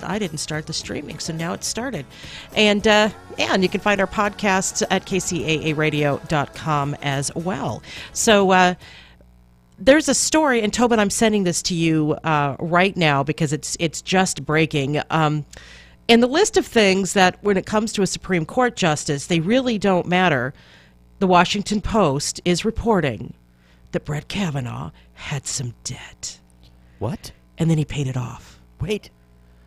I didn't start the streaming, so now it's started. And you can find our podcasts at KCAAradio.com as well. So there's a story, and Tobin, I'm sending this to you right now because it's just breaking. And the list of things that, when it comes to a Supreme Court justice, they really don't matter. The Washington Post is reporting that Brett Kavanaugh had some debt. What? And then he paid it off. Wait.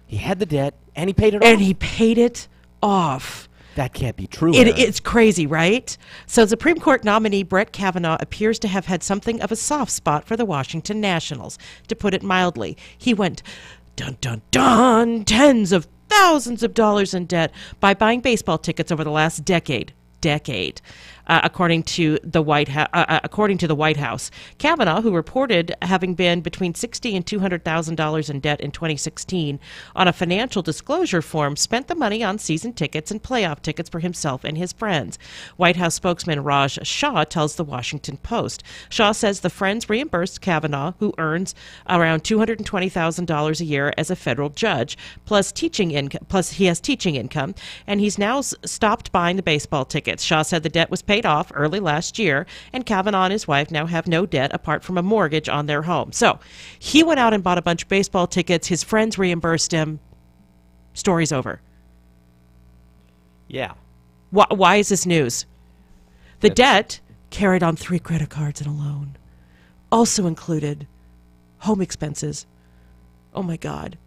He had the debt, and he paid it off? And he paid it off. That can't be true. It's crazy, right? So Supreme Court nominee Brett Kavanaugh appears to have had something of a soft spot for the Washington Nationals, to put it mildly. He went, dun, dun, dun, tens of thousands of dollars in debt by buying baseball tickets over the last decade. According to the White House. Kavanaugh, who reported having been between $60,000 and $200,000 in debt in 2016, on a financial disclosure form, spent the money on season tickets and playoff tickets for himself and his friends. White House spokesman Raj Shah tells the Washington Post. Shah says the friends reimbursed Kavanaugh, who earns around $220,000 a year as a federal judge, plus he has teaching income, and he's now stopped buying the baseball tickets. Shah said the debt was paid off early last year, and Kavanaugh and his wife now have no debt apart from a mortgage on their home. So he went out and bought a bunch of baseball tickets. His friends reimbursed him. Story's over. Yeah. Why is this news? The debt carried on 3 credit cards and a loan. Also included home expenses. Oh, my God.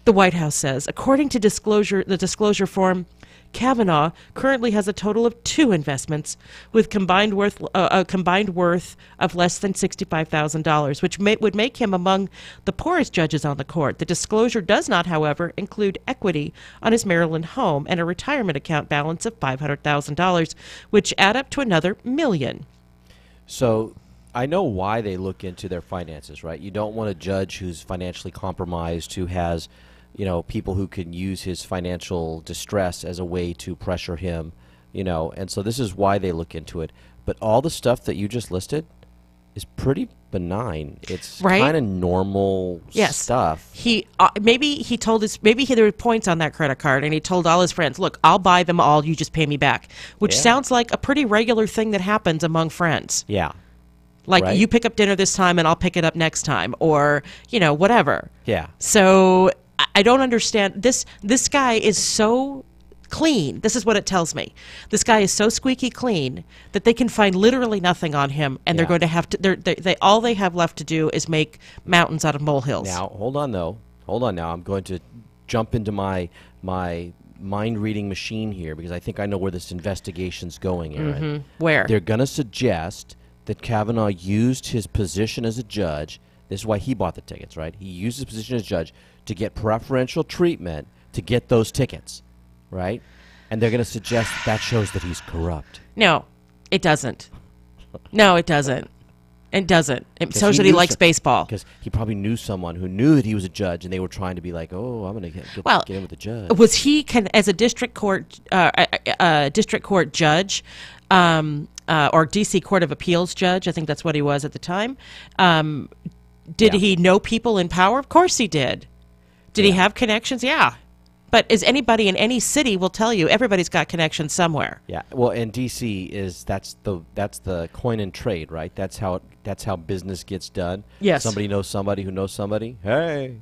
The White House says, according to the disclosure form, Kavanaugh currently has a total of 2 investments with combined worth of less than $65,000, which would make him among the poorest judges on the court. The disclosure does not, however, include equity on his Maryland home and a retirement account balance of $500,000, which add up to another $1 million. So I know why they look into their finances, right? You don't want a judge who's financially compromised, who has people who can use his financial distress as a way to pressure him, and so this is why they look into it. But all the stuff that you just listed is pretty benign. It's kind of normal stuff. Maybe there were points on that credit card, and he told all his friends, look, I'll buy them all, you just pay me back, which sounds like a pretty regular thing that happens among friends. Yeah. Like, you pick up dinner this time, and I'll pick it up next time, or, whatever. Yeah. So I don't understand. This guy is so clean. This is what it tells me. This guy is so squeaky clean that they can find literally nothing on him, and they're going to have to. All they have left to do is make mountains out of molehills. Now, hold on now. I'm going to jump into my mind-reading machine here, because I think I know where this investigation's going, Aaron. Mm-hmm. Where? They're going to suggest that Kavanaugh used his position as a judge. This is why he bought the tickets, right? He used his position as judge to get preferential treatment to get those tickets, right? And they're going to suggest that shows that he's corrupt. No, it doesn't. No, it doesn't. It doesn't. It shows that he likes baseball. Because he probably knew someone who knew that he was a judge, and they were trying to be like, oh, I'm going to get in with the judge. Was he, as a district court judge, or D.C. Court of Appeals judge, I think that's what he was at the time, did he know people in power? Of course he did. Did he have connections? Yeah. But as anybody in any city will tell you, everybody's got connections somewhere. Yeah. Well, and D.C. that's the coin and trade, right? That's how business gets done. Yes. Somebody knows somebody who knows somebody. Hey.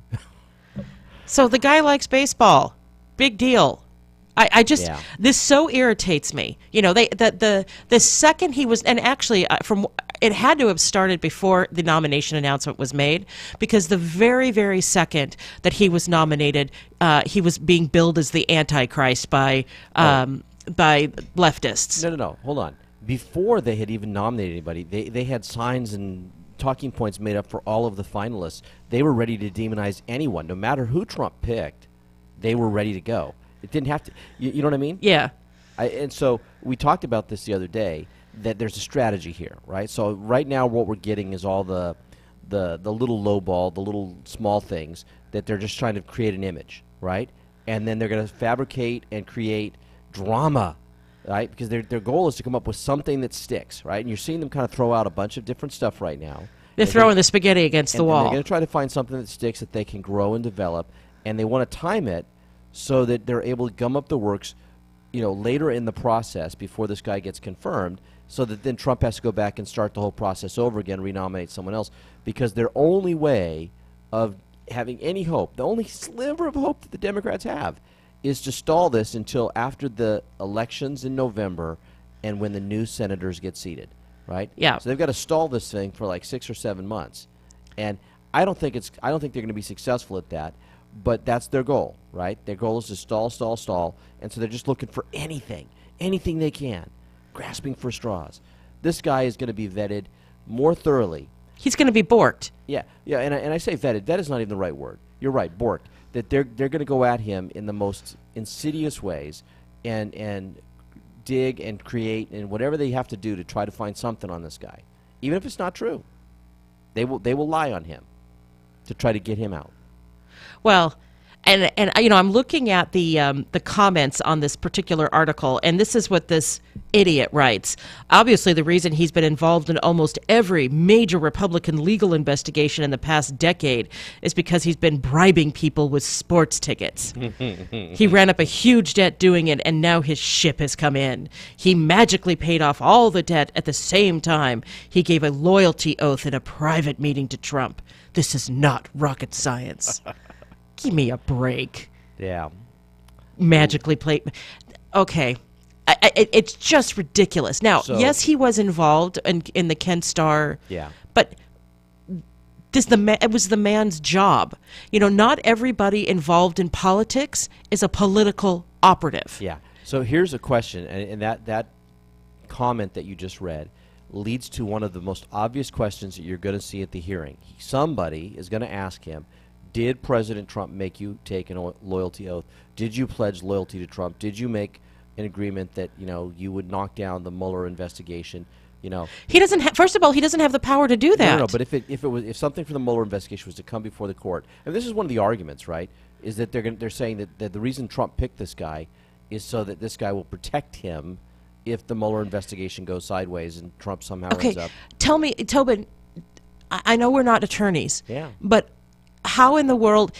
So the guy likes baseball. Big deal. I just this so irritates me. The second he was, and actually it had to have started before the nomination announcement was made, because the very, very second that he was nominated, he was being billed as the Antichrist by leftists. No. Hold on. Before they had even nominated anybody, they had signs and talking points made up for all of the finalists. They were ready to demonize anyone, no matter who Trump picked. They were ready to go. It didn't have to. You know what I mean? Yeah. And so we talked about this the other day, that there's a strategy here, right? So right now what we're getting is all the little lowball, the little small things that they're just trying to create an image, right? And then they're going to fabricate and create drama, right? Because their goal is to come up with something that sticks, right? And you're seeing them kind of throw out a bunch of different stuff right now. They're throwing the spaghetti against the wall. And they're going to try to find something that sticks that they can grow and develop, and they want to time it so that they're able to gum up the works, later in the process before this guy gets confirmed, so that then Trump has to go back and start the whole process over again, renominate someone else, because their only way of having any hope, the only sliver of hope that the Democrats have, is to stall this until after the elections in November and when the new senators get seated, right? Yeah. So they've got to stall this thing for like 6 or 7 months, and I don't think they're going to be successful at that. But that's their goal, right? Their goal is to stall, stall, stall, and so they're just looking for anything they can, grasping for straws. This guy is going to be vetted more thoroughly. He's going to be borked. Yeah, and I say vetted. That is not even the right word. You're right, borked. That they're going to go at him in the most insidious ways, and dig and create and whatever they have to do to try to find something on this guy, even if it's not true. They will lie on him to try to get him out. Well, and I'm looking at the comments on this particular article, and this is what this idiot writes. Obviously, the reason he's been involved in almost every major Republican legal investigation in the past decade is because he's been bribing people with sports tickets. He ran up a huge debt doing it, and now his ship has come in. He magically paid off all the debt at the same time. He gave a loyalty oath in a private meeting to Trump. This is not rocket science. Give me a break. Yeah. Magically played. Okay. It's just ridiculous. Now, yes, he was involved in the Ken Starr. Yeah. But it was the man's job. Not everybody involved in politics is a political operative. Yeah. So here's a question, and that comment that you just read leads to one of the most obvious questions that you're going to see at the hearing. Somebody is going to ask him, did President Trump make you take a loyalty oath? Did you pledge loyalty to Trump? Did you make an agreement that you would knock down the Mueller investigation? He doesn't. First of all, he doesn't have the power to do that. No. But if something from the Mueller investigation was to come before the court, and this is one of the arguments, right? Is that they're saying that the reason Trump picked this guy is so that this guy will protect him if the Mueller investigation goes sideways and Trump somehow ends up. Tell me, Tobin. I know we're not attorneys. Yeah. But how in the world?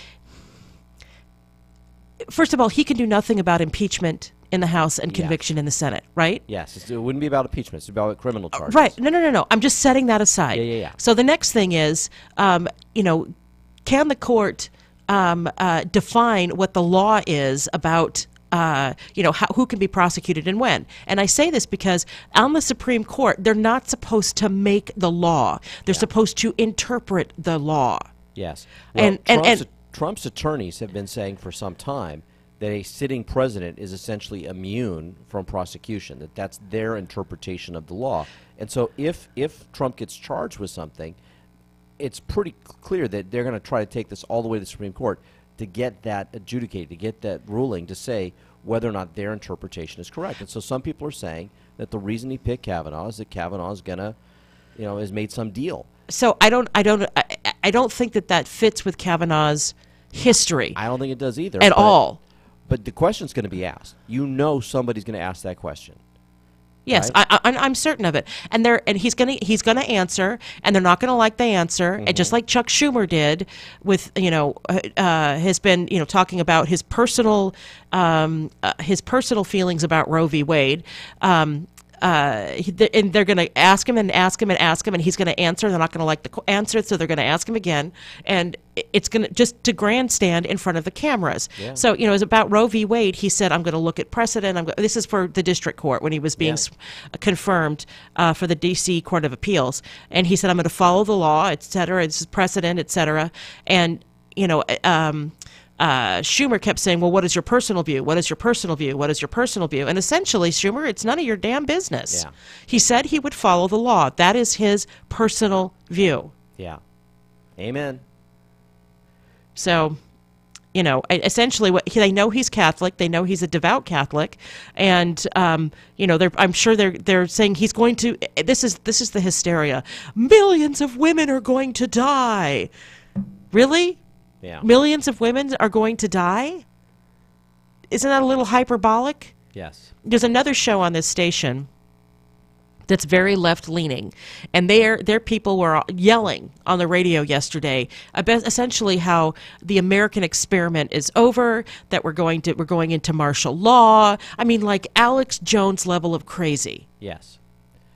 First of all, he can do nothing about impeachment in the House and conviction in the Senate, right? Yes, it wouldn't be about impeachment. It's about criminal charges. Right. No. I'm just setting that aside. Yeah. So the next thing is, can the court define what the law is about, who can be prosecuted and when? And I say this because on the Supreme Court, they're not supposed to make the law. They're supposed to interpret the law. Yes. Well, and Trump's attorneys have been saying for some time that a sitting president is essentially immune from prosecution, that's their interpretation of the law. And so if Trump gets charged with something, it's pretty clear that they're going to try to take this all the way to the Supreme Court to get that adjudicated, to get that ruling to say whether or not their interpretation is correct. And so some people are saying that the reason he picked Kavanaugh is that Kavanaugh is going to, has made some deal. So I don't think that fits with Kavanaugh's history. I don't think it does either. At all. But the question's going to be asked. Somebody's going to ask that question. Yes, right? I'm certain of it. And he's gonna answer, and they're not gonna like the answer. And just like Chuck Schumer did with has been talking about his personal feelings about Roe v. Wade. And they're going to ask him and ask him and ask him, and he's going to answer. They're not going to like the answer, so they're going to ask him again, and it's going to just to grandstand in front of the cameras. Yeah. So it was about Roe v. Wade. He said, "I'm going to look at precedent." This is for the district court when he was being confirmed for the D.C. Court of Appeals, and he said, "I'm going to follow the law, et cetera. It's precedent, et cetera." And Schumer kept saying, well, what is your personal view? What is your personal view? What is your personal view? And essentially, Schumer, it's none of your damn business. Yeah. He said he would follow the law. That is his personal view. Yeah. Amen. So, essentially, they know he's Catholic. They know he's a devout Catholic. And, I'm sure they're saying he's going to, this is the hysteria. Millions of women are going to die. Really? Yeah. Millions of women are going to die? Isn't that a little hyperbolic? Yes. There's another show on this station that's very left-leaning, and their people were yelling on the radio yesterday about essentially how the American experiment is over, that we're going into martial law. I mean, like Alex Jones level of crazy. Yes.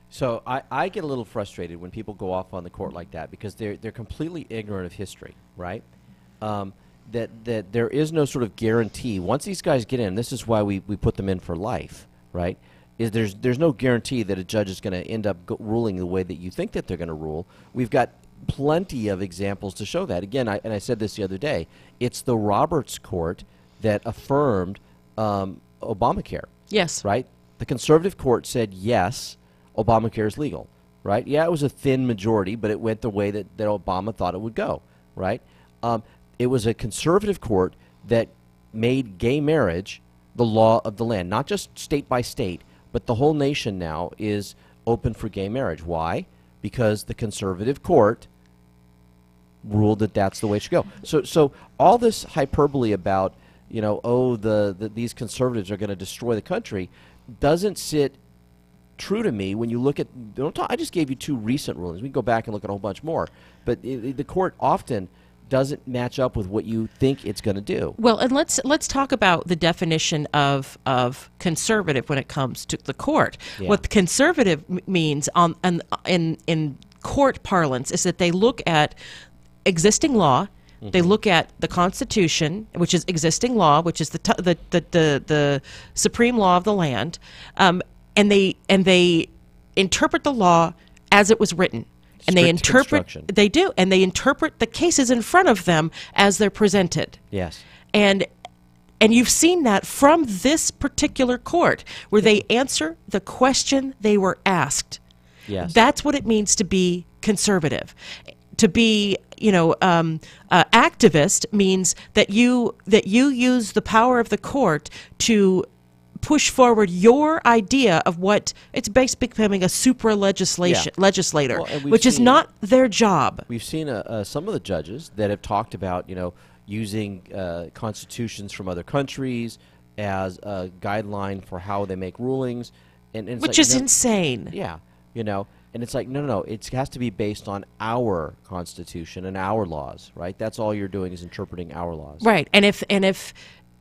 So I get a little frustrated when people go off on the court like that, because they're completely ignorant of history, right? That there is no sort of guarantee. Once these guys get in, this is why we put them in for life, right? Is there's no guarantee that a judge is going to end up ruling the way that you think that they're going to rule. We've got plenty of examples to show that. Again, I said this the other day. It's the Roberts Court that affirmed Obamacare. Yes. Right? The conservative court said, yes, Obamacare is legal. Right? Yeah, it was a thin majority, but it went the way that Obama thought it would go. Right? It was a conservative court that made gay marriage the law of the land, not just state by state, but the whole nation now is open for gay marriage. Why? Because the conservative court ruled that that's the way it should go. So all this hyperbole about, these conservatives are going to destroy the country doesn't sit true to me when you look at, I just gave you 2 recent rulings. We can go back and look at a whole bunch more. But the court often doesn't match up with what you think it's going to do. Well, and let's talk about the definition of conservative when it comes to the court. Yeah. What conservative means in court parlance is that they look at existing law. Mm-hmm. They look at the Constitution, which is existing law, which is the supreme law of the land, and they interpret the law as it was written. And they interpret the cases in front of them as they're presented. Yes. And you've seen that from this particular court, where they answer the question they were asked. Yes. That's what it means to be conservative. To be, activist means that you use the power of the court to push forward your idea of what it's basically becoming a legislator, which is not their job. We've seen some of the judges that have talked about, using constitutions from other countries as a guideline for how they make rulings, and which is insane. Yeah, and it's like no, it has to be based on our Constitution and our laws, right? That's all you're doing is interpreting our laws, right? And if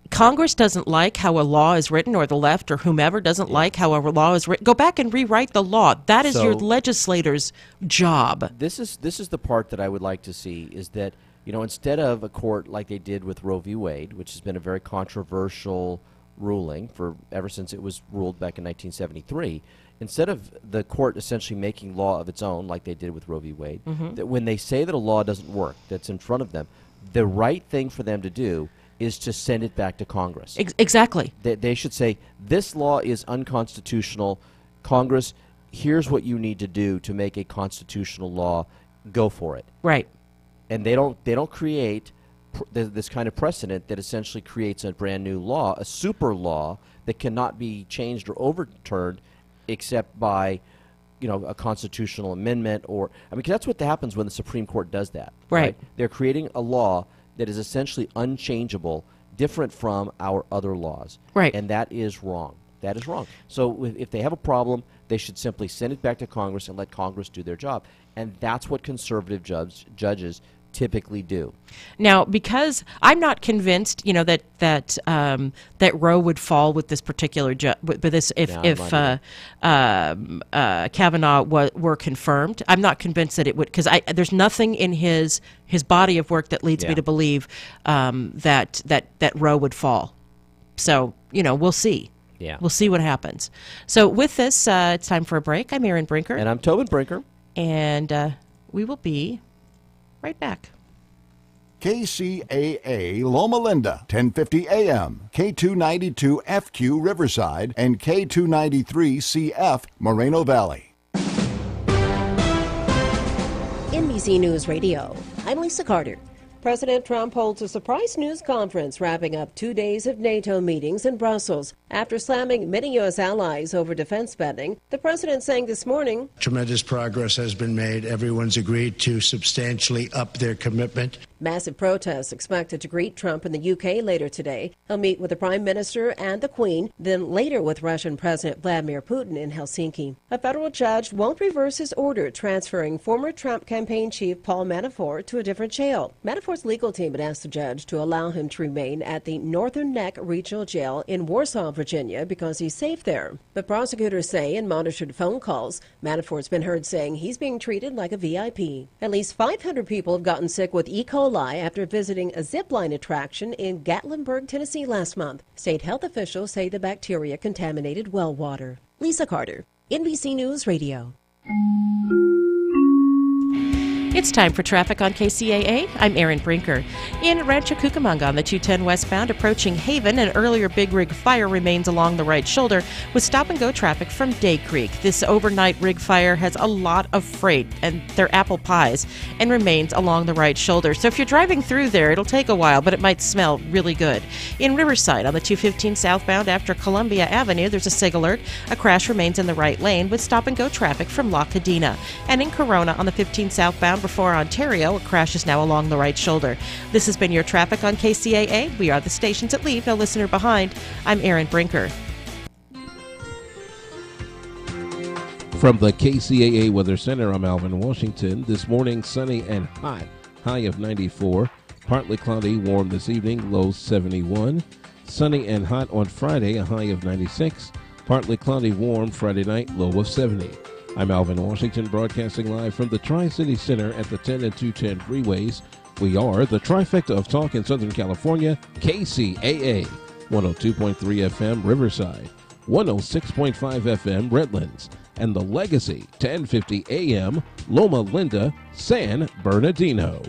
Congress doesn't like how a law is written, or the left or whomever doesn't like how a law is written, go back and rewrite the law. That is your legislator's job. This is the part that I would like to see, is that, instead of a court like they did with Roe v. Wade, which has been a very controversial ruling ever since it was ruled back in 1973, instead of the court essentially making law of its own like they did with Roe v. Wade, that when they say that a law doesn't work that's in front of them, the right thing for them to do is to send it back to Congress. Exactly. They should say, this law is unconstitutional. Congress, here's what you need to do to make a constitutional law. Go for it. Right. And they don't create this kind of precedent that essentially creates a brand new law, a super law that cannot be changed or overturned except by, a constitutional amendment, because that's what happens when the Supreme Court does that. Right. They're creating a law that is essentially unchangeable, different from our other laws. Right. And that is wrong. That is wrong. So if they have a problem, they should simply send it back to Congress and let Congress do their job. And that's what conservative judges typically do. Now, because I'm not convinced, that Roe would fall with this particular with this if Kavanaugh were confirmed. I'm not convinced that it would, because there's nothing in his body of work that leads me to believe that Roe would fall. So we'll see. Yeah, we'll see what happens. So with this, it's time for a break. I'm Erin Brinker, and I'm Tobin Brinker, and we will be right back. KCAA Loma Linda, 1050 AM, K292FQ Riverside, and K293CF Moreno Valley. NBC News Radio, I'm Lisa Carter. President Trump holds a surprise news conference wrapping up 2 days of NATO meetings in Brussels. After slamming many U.S. allies over defense spending, the president saying this morning, tremendous progress has been made. Everyone's agreed to substantially up their commitment. Massive protests expected to greet Trump in the UK later today. He'll meet with the Prime Minister and the Queen, then later with Russian President Vladimir Putin in Helsinki. A federal judge won't reverse his order transferring former Trump campaign chief Paul Manafort to a different jail. Manafort's legal team had asked the judge to allow him to remain at the Northern Neck Regional Jail in Warsaw, Virginia, because he's safe there. But prosecutors say in monitored phone calls, Manafort's been heard saying he's being treated like a VIP. At least 500 people have gotten sick with E. coli after visiting a zipline attraction in Gatlinburg, Tennessee last month. State health officials say the bacteria contaminated well water. Lisa Carter, NBC News Radio. It's time for traffic on KCAA. I'm Erin Brinker. In Rancho Cucamonga on the 210 westbound approaching Haven, an earlier big rig fire remains along the right shoulder with stop-and-go traffic from Day Creek. This overnight rig fire has a lot of freight, and they're apple pies, and remains along the right shoulder. So if you're driving through there, it'll take a while, but it might smell really good. In Riverside on the 215 southbound after Columbia Avenue, there's a SIG alert. A crash remains in the right lane with stop-and-go traffic from La Cadena. And in Corona on the 15 southbound before Ontario, a crash is now along the right shoulder. This has been your traffic on KCAA. We are the stations that leave no listener behind. I'm Erin Brinker. From the KCAA Weather Center, I'm Alvin Washington. This morning, sunny and hot, high of 94. Partly cloudy, warm this evening, low 71. Sunny and hot on Friday, a high of 96. Partly cloudy, warm Friday night, low of 70. I'm Alvin Washington, broadcasting live from the Tri-City Center at the 10 and 210 freeways. We are the trifecta of talk in Southern California, KCAA, 102.3 FM Riverside, 106.5 FM Redlands, and the Legacy, 1050 AM, Loma Linda, San Bernardino.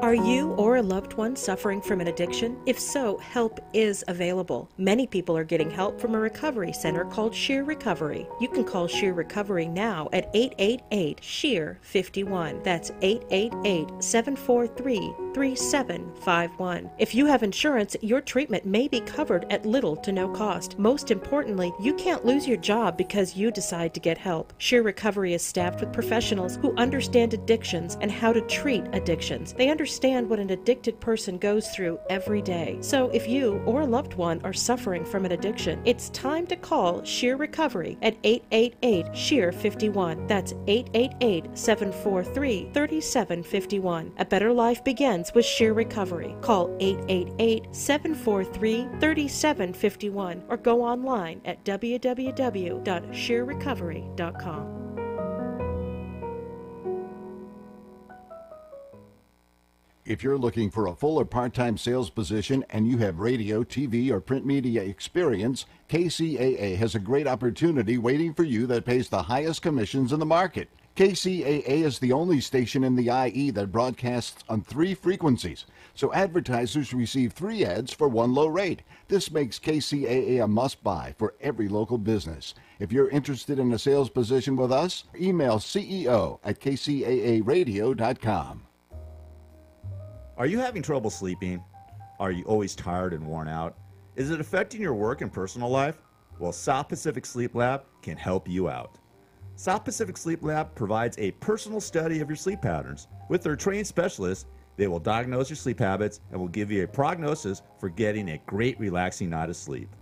Are you or a loved one suffering from an addiction? If so, help is available. Many people are getting help from a recovery center called Sheer Recovery. You can call Sheer Recovery now at 888-SHEER-51. That's 888-743-3751. If you have insurance, your treatment may be covered at little to no cost. Most importantly, you can't lose your job because you decide to get help. Sheer Recovery is staffed with professionals who understand addictions and how to treat addictions. They understand what an addicted person goes through every day. So if you or a loved one are suffering from an addiction, it's time to call Sheer Recovery at 888-SHEER-51. That's 888-743-3751. A better life begins with Sheer Recovery. Call 888-743-3751 or go online at www.sheerrecovery.com. If you're looking for a full or part-time sales position and you have radio, TV, or print media experience, KCAA has a great opportunity waiting for you that pays the highest commissions in the market. KCAA is the only station in the IE that broadcasts on 3 frequencies, so advertisers receive 3 ads for 1 low rate. This makes KCAA a must-buy for every local business. If you're interested in a sales position with us, email CEO@kcaaradio.com. Are you having trouble sleeping? Are you always tired and worn out? Is it affecting your work and personal life? Well, South Pacific Sleep Lab can help you out. South Pacific Sleep Lab provides a personal study of your sleep patterns. With their trained specialists, they will diagnose your sleep habits and will give you a prognosis for getting a great relaxing night of sleep.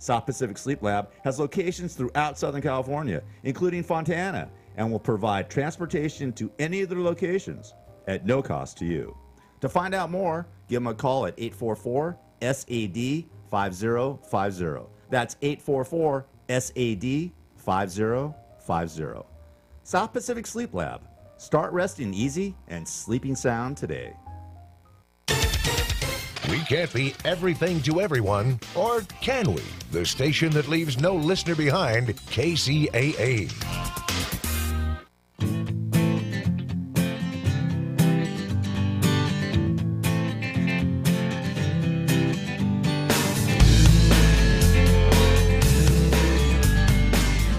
South Pacific Sleep Lab has locations throughout Southern California, including Fontana, and will provide transportation to any of their locations at no cost to you. To find out more, give them a call at 844-SAD-5050. That's 844-SAD-5050. South Pacific Sleep Lab. Start resting easy and sleeping sound today. We can't be everything to everyone, or can we? The station that leaves no listener behind, KCAA.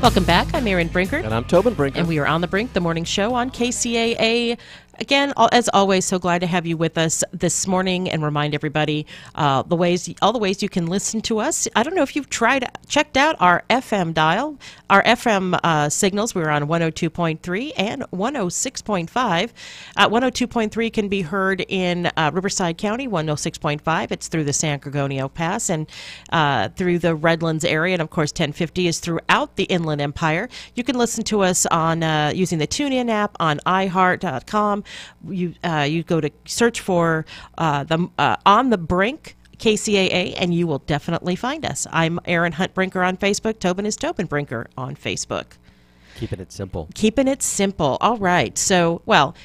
Welcome back. I'm Erin Brinker. And I'm Tobin Brinker. And we are on the brink, the morning show on KCAA. Again, as always, so glad to have you with us this morning, and remind everybody all the ways you can listen to us. I don't know if you've checked out our FM dial, our FM signals. We're on 102.3 and 106.5. 102.3 can be heard in Riverside County, 106.5. It's through the San Gorgonio Pass and through the Redlands area, and of course 1050 is throughout the Inland Empire. You can listen to us on using the TuneIn app on iHeart.com. You go to search for the On the Brink KCAA, and you will definitely find us. I'm Erin Hunt Brinker on Facebook. Tobin is Tobin Brinker on Facebook. Keeping it simple. Keeping it simple. All right. So, well,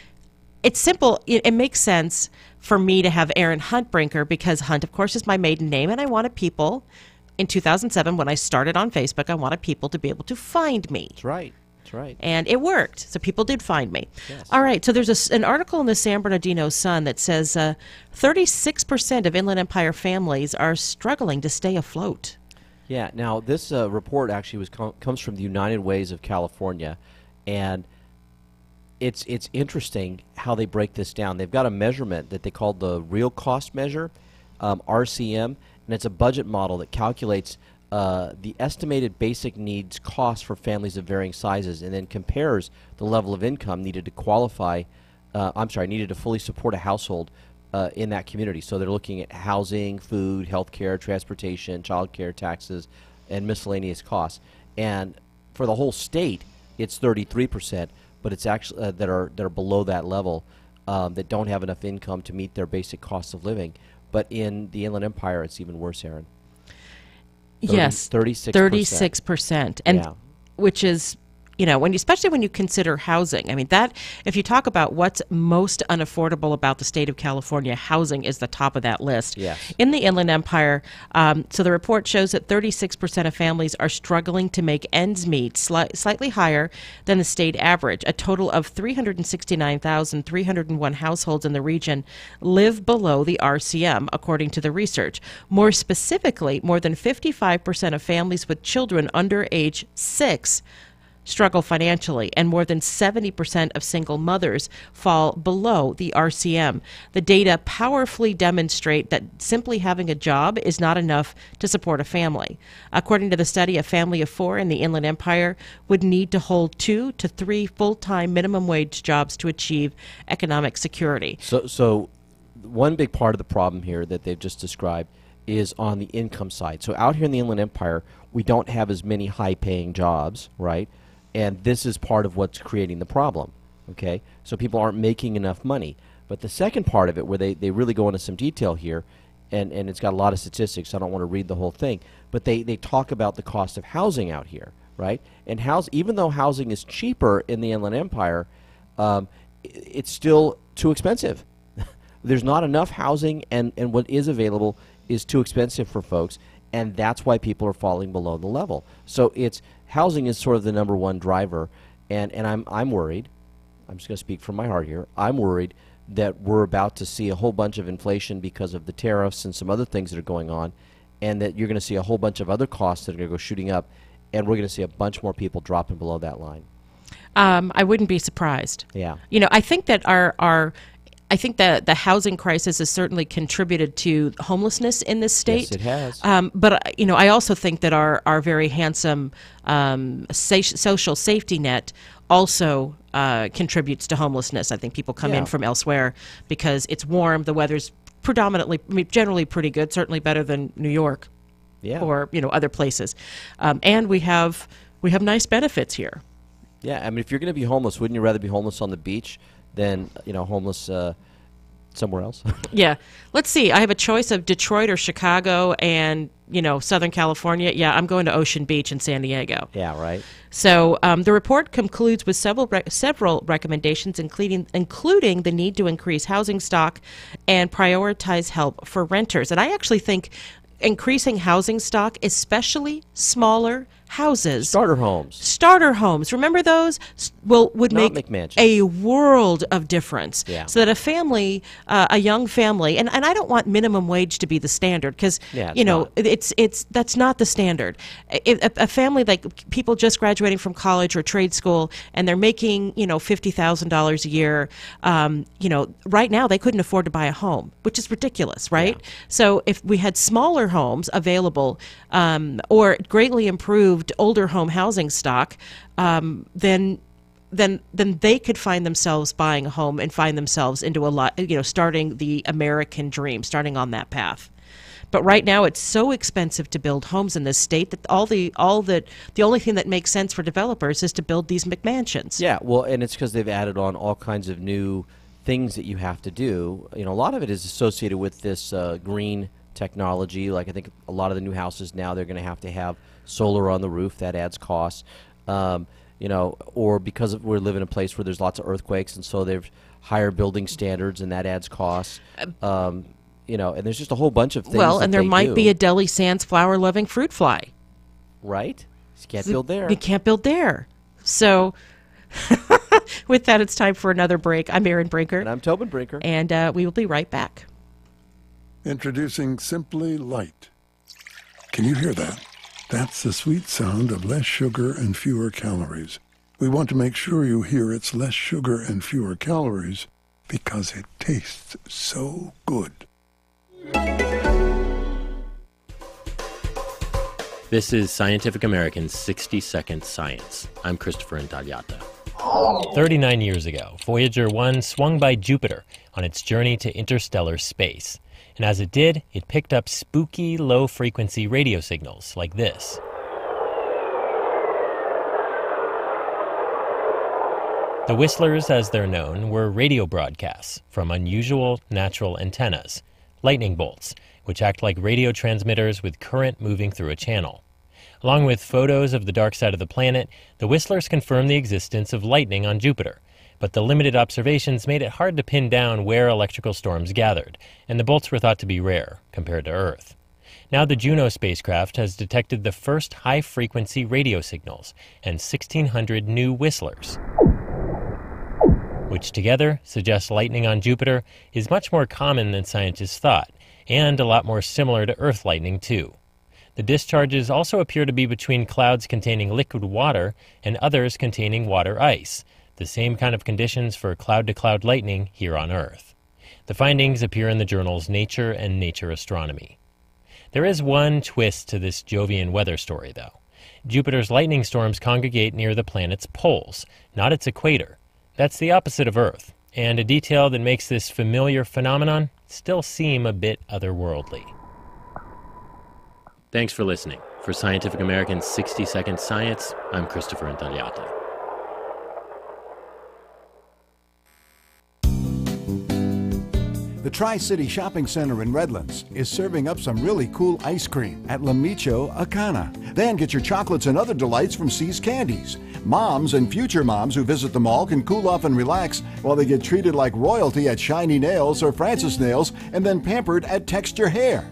it's simple. It makes sense for me to have Erin Hunt Brinker because Hunt, of course, is my maiden name, and I wanted people in 2007 when I started on Facebook. I wanted people to be able to find me. That's right. That's right. And it worked. So people did find me. Yes. All right. So there's an article in the San Bernardino Sun that says 36% of Inland Empire families are struggling to stay afloat. Yeah. Now, this report actually comes from the United Ways of California, and it's interesting how they break this down. They've got a measurement that they call the real cost measure, RCM, and it's a budget model that calculates the estimated basic needs cost for families of varying sizes, and then compares the level of income needed to needed to fully support a household in that community. So they're looking at housing, food, healthcare, transportation, childcare, taxes, and miscellaneous costs. And for the whole state, it's 33%, but it's actually that are below that level that don't have enough income to meet their basic costs of living. But in the Inland Empire, it's even worse, Aaron. Yes, 36%, and yeah. Which is, especially when you consider housing. I mean, that if you talk about what's most unaffordable about the state of California, housing is the top of that list. Yes. In the Inland Empire, so the report shows that 36% of families are struggling to make ends meet, slightly higher than the state average. A total of 369,301 households in the region live below the RCM, according to the research. More specifically, more than 55% of families with children under age 6 struggle financially, and more than 70% of single mothers fall below the RCM. The data powerfully demonstrate that simply having a job is not enough to support a family. According to the study, a family of 4 in the Inland Empire would need to hold 2 to 3 full-time minimum wage jobs to achieve economic security. So one big part of the problem here that they've just described is on the income side. So out here in the Inland Empire, we don't have as many high-paying jobs, right? And this is part of what's creating the problem, okay? So people aren't making enough money. But the second part of it, where they really go into some detail here, and it's got a lot of statistics, so I don't want to read the whole thing, but they talk about the cost of housing out here, right? And even though housing is cheaper in the Inland Empire, it's still too expensive. There's not enough housing, and what is available is too expensive for folks, and that's why people are falling below the level. So housing is sort of the number one driver, and I'm worried. I'm just going to speak from my heart here. I'm worried that we're about to see a whole bunch of inflation because of the tariffs and some other things that are going on, and that you're going to see a whole bunch of other costs that are going to go shooting up, and we're going to see a bunch more people dropping below that line. I wouldn't be surprised. Yeah. I think that I think that the housing crisis has certainly contributed to homelessness in this state. Yes, it has. But I also think that our very handsome social safety net also contributes to homelessness. I think people come in from elsewhere because it's warm. The weather's generally pretty good. Certainly better than New York, or other places. And we have nice benefits here. Yeah, I mean, if you're going to be homeless, wouldn't you rather be homeless on the beach than homeless somewhere else? Yeah. Let's see. I have a choice of Detroit or Chicago and, Southern California. Yeah, I'm going to Ocean Beach in San Diego. Yeah, right. So the report concludes with several recommendations, including the need to increase housing stock and prioritize help for renters. And I actually think increasing housing stock, especially smaller houses. Starter homes. Starter homes. Remember those? Would Not make McMansions. a world of difference. Yeah. So that a family, a young family, and I don't want minimum wage to be the standard because that's not the standard. A family like people just graduating from college or trade school and they're making $50,000 a year. Right now they couldn't afford to buy a home, which is ridiculous, right? Yeah. So if we had smaller homes available or greatly improved older home housing stock, then they could find themselves buying a home and find themselves into a lot, starting the American dream, starting on that path. But right now, it's so expensive to build homes in this state that the only thing that makes sense for developers is to build these McMansions. Yeah, well, and it's because they've added on all kinds of new things that you have to do. A lot of it is associated with this green technology. Like I think a lot of the new houses now, they're going to have solar on the roof. That adds costs. Or because we live in a place where there's lots of earthquakes, and so there's higher building standards, and that adds costs. And there's just a whole bunch of things. Well, and there might be a Deli Sands flower-loving fruit fly. Right? You can't build there. You can't build there. So, with that, it's time for another break. I'm Erin Brinker. And I'm Tobin Brinker. And we will be right back. Introducing Simply Light. Can you hear that? That's the sweet sound of less sugar and fewer calories. We want to make sure you hear it's less sugar and fewer calories because it tastes so good. This is Scientific American's 60-Second Science. I'm Christopher Intagliata. 39 years ago, Voyager 1 swung by Jupiter on its journey to interstellar space. And as it did, it picked up spooky, low-frequency radio signals like this. The whistlers, as they're known, were radio broadcasts from unusual natural antennas, lightning bolts, which act like radio transmitters with current moving through a channel. Along with photos of the dark side of the planet, the whistlers confirmed the existence of lightning on Jupiter. But the limited observations made it hard to pin down where electrical storms gathered, and the bolts were thought to be rare compared to Earth. Now the Juno spacecraft has detected the first high-frequency radio signals and 1,600 new whistlers, which together suggest lightning on Jupiter is much more common than scientists thought, and a lot more similar to Earth lightning too. The discharges also appear to be between clouds containing liquid water and others containing water ice, the same kind of conditions for cloud-to-cloud lightning here on Earth. The findings appear in the journals Nature and Nature Astronomy. There is one twist to this Jovian weather story, though. Jupiter's lightning storms congregate near the planet's poles, not its equator. That's the opposite of Earth, and a detail that makes this familiar phenomenon still seem a bit otherworldly. Thanks for listening. For Scientific American's 60-Second Science, I'm Christopher Intagliata. The Tri-City Shopping Center in Redlands is serving up some really cool ice cream at La Micho Acana. Then get your chocolates and other delights from C's Candies. Moms and future moms who visit the mall can cool off and relax while they get treated like royalty at Shiny Nails or Francis Nails and then pampered at Texture Hair.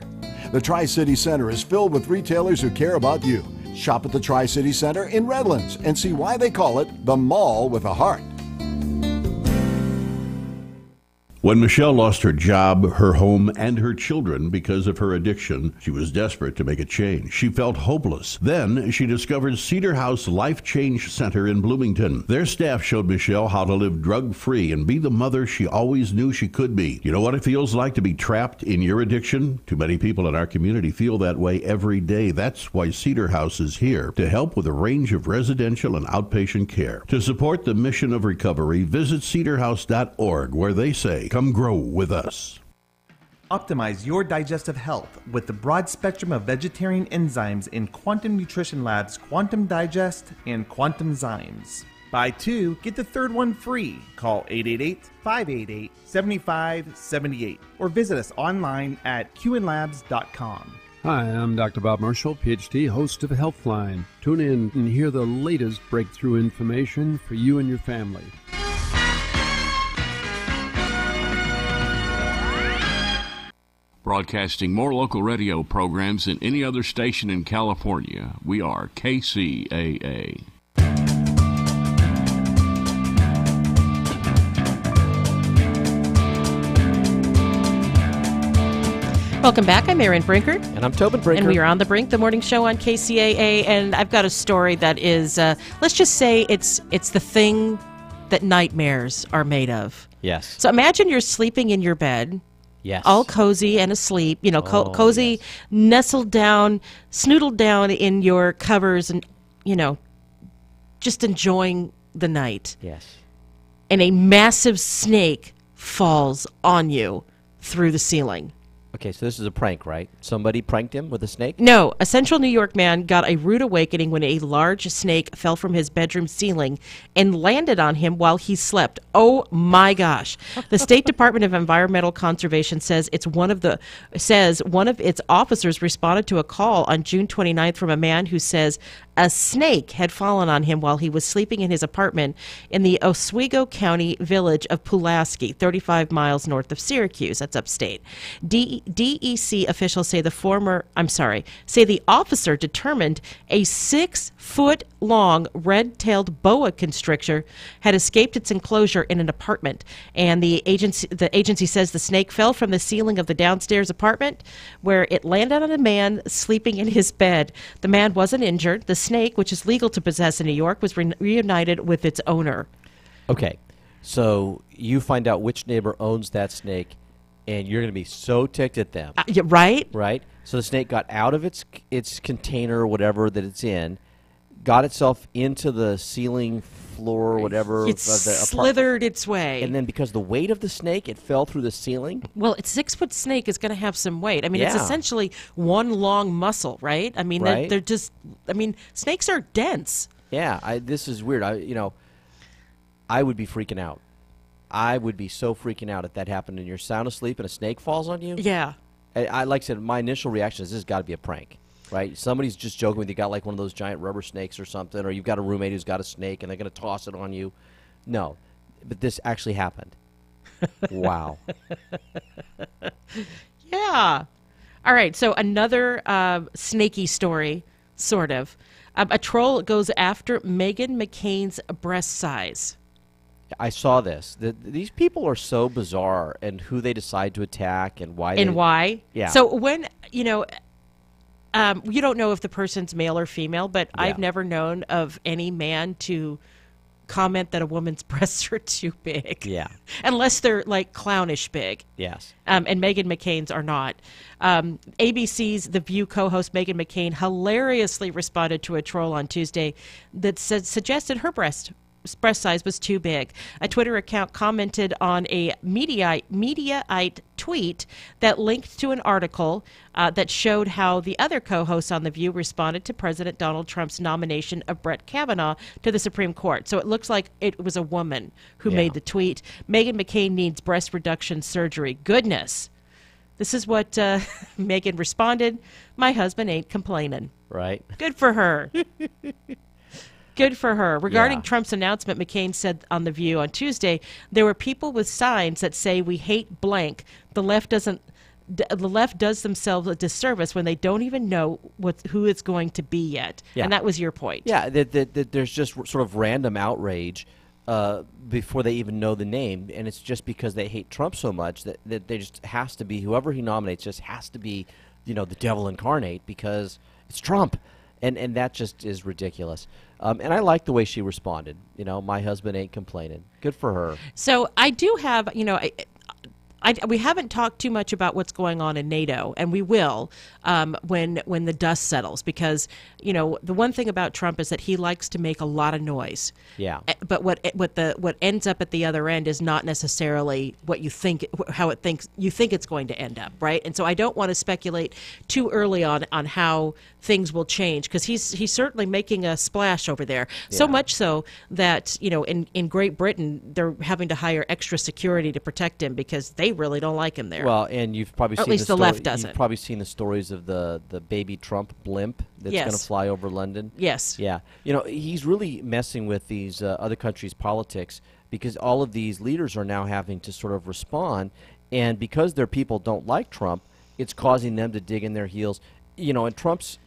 The Tri-City Center is filled with retailers who care about you. Shop at the Tri-City Center in Redlands and see why they call it the mall with a heart. When Michelle lost her job, her home, and her children because of her addiction, she was desperate to make a change. She felt hopeless. Then she discovered Cedar House Life Change Center in Bloomington. Their staff showed Michelle how to live drug-free and be the mother she always knew she could be. You know what it feels like to be trapped in your addiction? Too many people in our community feel that way every day. That's why Cedar House is here to help with a range of residential and outpatient care. To support the mission of recovery, visit cedarhouse.org, where they say, "Come grow with us." Optimize your digestive health with the broad spectrum of vegetarian enzymes in Quantum Nutrition Lab's Quantum Digest and Quantum Zymes. Buy two, get the third one free. Call 888-588-7578 or visit us online at qnlabs.com. Hi, I'm Dr. Bob Marshall, PhD, host of Healthline. Tune in and hear the latest breakthrough information for you and your family. Broadcasting more local radio programs than any other station in California. We are KCAA. Welcome back. I'm Erin Brinker. And I'm Tobin Brinker. And we are on The Brink, the morning show on KCAA. And I've got a story that is, let's just say it's the thing that nightmares are made of. Yes. So imagine you're sleeping in your bed. Yes. All cozy and asleep, cozy, yes. Nestled down, snoodled down in your covers and, just enjoying the night. Yes. And a massive snake falls on you through the ceiling. Okay, so this is a prank, right? Somebody pranked him with a snake? No, a central New York man got a rude awakening when a large snake fell from his bedroom ceiling and landed on him while he slept. Oh my gosh. The State Department of Environmental Conservation says one of its officers responded to a call on June 29th from a man who says a snake had fallen on him while he was sleeping in his apartment in the Oswego County village of Pulaski, 35 miles north of Syracuse. That's upstate. DEC officials say the officer determined a 6-foot-long red-tailed boa constrictor had escaped its enclosure in an apartment, and the agency says the snake fell from the ceiling of the downstairs apartment, where it landed on a man sleeping in his bed. The man wasn't injured. The snake, which is legal to possess in New York, was reunited with its owner. Okay, so you find out which neighbor owns that snake, and you're going to be so ticked at them. Yeah, right? Right? So the snake got out of its container or whatever that it's in, got itself into the ceiling floor or whatever. It slithered its way. And then because the weight of the snake, it fell through the ceiling? Well, a 6-foot snake is going to have some weight. I mean, It's essentially one long muscle, right? I mean, right? they're just, snakes are dense. Yeah, this is weird. I would be freaking out. I would be so freaking out if that happened and you're sound asleep and a snake falls on you. Yeah. I like I said, my initial reaction is this has got to be a prank, right? Somebody's just joking with you, got like one of those giant rubber snakes or something, or you've got a roommate who's got a snake and they're going to toss it on you. No, but this actually happened. Wow. Yeah. All right, so another snaky story, sort of. A troll goes after Meghan McCain's breast size. I saw this. These people are so bizarre, and who they decide to attack and why. Why? Yeah. So when, you don't know if the person's male or female, but Yeah. I've never known of any man to comment that a woman's breasts are too big. Yeah. Unless they're like clownish big. Yes. And Meghan McCain's are not. ABC's The View co-host Meghan McCain hilariously responded to a troll on Tuesday that suggested her breast size was too big. A Twitter account commented on a Mediaite tweet that linked to an article that showed how the other co-hosts on The View responded to President Donald Trump's nomination of Brett Kavanaugh to the Supreme Court. So it looks like it was a woman who made the tweet. Meghan McCain needs breast reduction surgery. Goodness. This is what Meghan responded. My husband ain't complaining. Right. Good for her. Good for her. Regarding Trump's announcement, McCain said on The View on Tuesday, there were people with signs that say we hate blank. The left does themselves a disservice when they don't even know who it's going to be yet. Yeah. And that was your point. Yeah, that there's just sort of random outrage before they even know the name, and it's just because they hate Trump so much that they just has to be, whoever he nominates just has to be, the devil incarnate because it's Trump. And that just is ridiculous. And I like the way she responded. My husband ain't complaining. Good for her. So I do have, we haven't talked too much about what's going on in NATO, and we will when the dust settles, because the one thing about Trump is that he likes to make a lot of noise. Yeah. But what ends up at the other end is not necessarily what you think it's going to end up, right? And so I don't want to speculate too early on how things will change, because he's certainly making a splash over there. So much so that in Great Britain they're having to hire extra security to protect him because they really don't like him there. Well, and you've probably seen at least the left doesn't. You've probably seen the stories of the baby Trump blimp that's going to fly over London. Yes. Yeah. He's really messing with these other countries' politics, because all of these leaders are now having to sort of respond, and because their people don't like Trump, it's causing them to dig in their heels. You know, and Trump's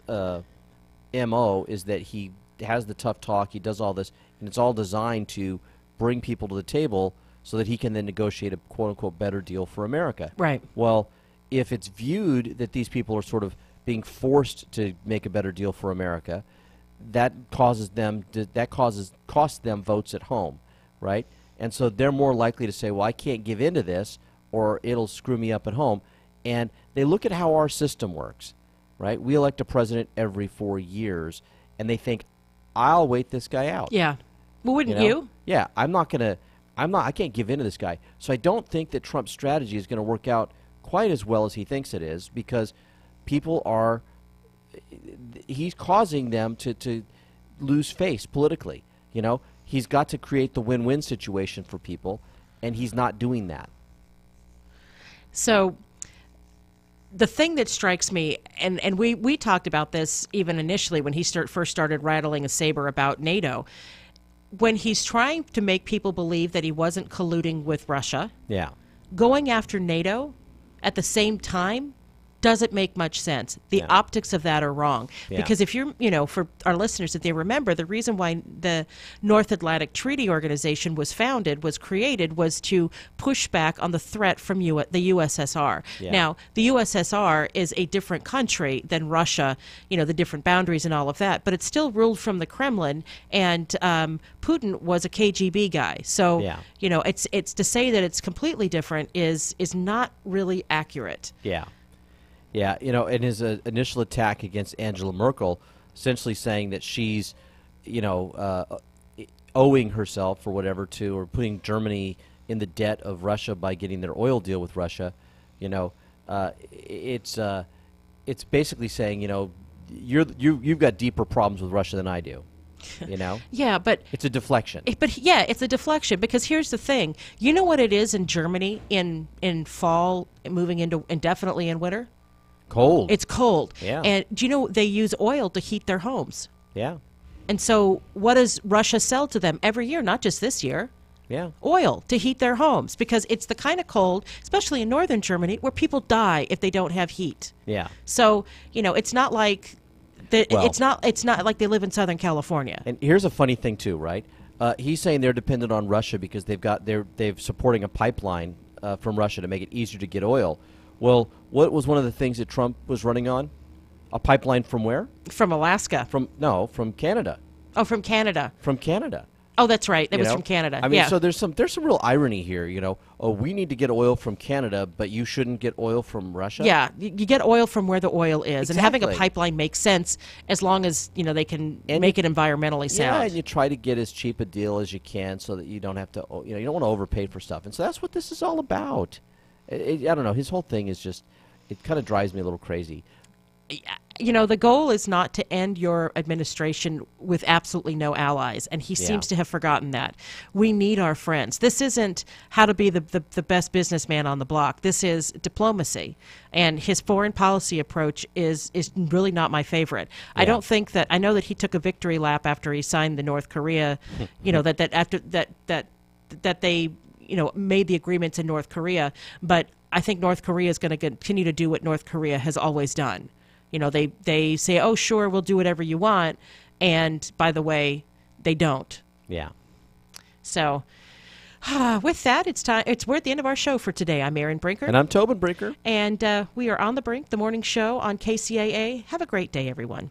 MO is that he has the tough talk, he does all this, and it's all designed to bring people to the table so that he can then negotiate a quote-unquote better deal for America. Right. Well, if it's viewed that these people are sort of being forced to make a better deal for America, that costs them votes at home, right? And so they're more likely to say, well, I can't give in to this or it'll screw me up at home. And they look at how our system works, right? We elect a president every 4 years, and they think, I'll wait this guy out. Yeah. Well, wouldn't you? Yeah, I can't give in to this guy. So I don't think that Trump's strategy is going to work out quite as well as he thinks it is, because he's causing them to lose face politically. You know, he's got to create the win-win situation for people, and he's not doing that. So the thing that strikes me, and we talked about this even initially when he first started rattling a saber about NATO, when he's trying to make people believe that he wasn't colluding with Russia, going after NATO at the same time doesn't make much sense. The optics of that are wrong. Because if you're, for our listeners, if they remember, the reason why the North Atlantic Treaty Organization was created was to push back on the threat from the USSR. Now, the USSR is a different country than Russia, the different boundaries and all of that, but it's still ruled from the Kremlin, and Putin was a KGB guy. So, it's to say that it's completely different is not really accurate. Yeah, in his initial attack against Angela Merkel, essentially saying that she's, owing herself or whatever to, or putting Germany in the debt of Russia by getting their oil deal with Russia, it's basically saying, you've got deeper problems with Russia than I do. Yeah, but it's a deflection. It's a deflection, because here's the thing. You know what it is in Germany in fall, moving into indefinitely in winter? Cold. It's cold. Yeah. And do you know they use oil to heat their homes? Yeah. And so what does Russia sell to them every year, not just this year? Yeah. Oil to heat their homes, because it's the kind of cold, especially in northern Germany, where people die if they don't have heat. Yeah. So, it's not like it's not like they live in Southern California. And here's a funny thing too, right? He's saying they're dependent on Russia because they're supporting a pipeline from Russia to make it easier to get oil. Well, what was one of the things that Trump was running on? A pipeline from where? From Alaska. From Canada. Oh, from Canada. From Canada. Oh, that's right. It was from Canada. I mean, so there's some real irony here. Oh, we need to get oil from Canada, but you shouldn't get oil from Russia. Yeah, you get oil from where the oil is, Exactly. and having a pipeline makes sense as long as they can make it environmentally sound. Yeah, and you try to get as cheap a deal as you can so that you don't have to. You don't want to overpay for stuff, and so that's what this is all about. I don't know. His whole thing is just, it kind of drives me a little crazy. The goal is not to end your administration with absolutely no allies, and he seems to have forgotten that. We need our friends. This isn't how to be the best businessman on the block. This is diplomacy, and his foreign policy approach is really not my favorite. I don't think that, I know that he took a victory lap after he signed the North Korea, that they made the agreements in North Korea, but I think North Korea is going to continue to do what North Korea has always done. They say, oh, sure, we'll do whatever you want, and by the way, they don't. Yeah. So, with that, we're at the end of our show for today. I'm Erin Brinker. And I'm Tobin Brinker. And we are On the Brink, the morning show on KCAA. Have a great day, everyone.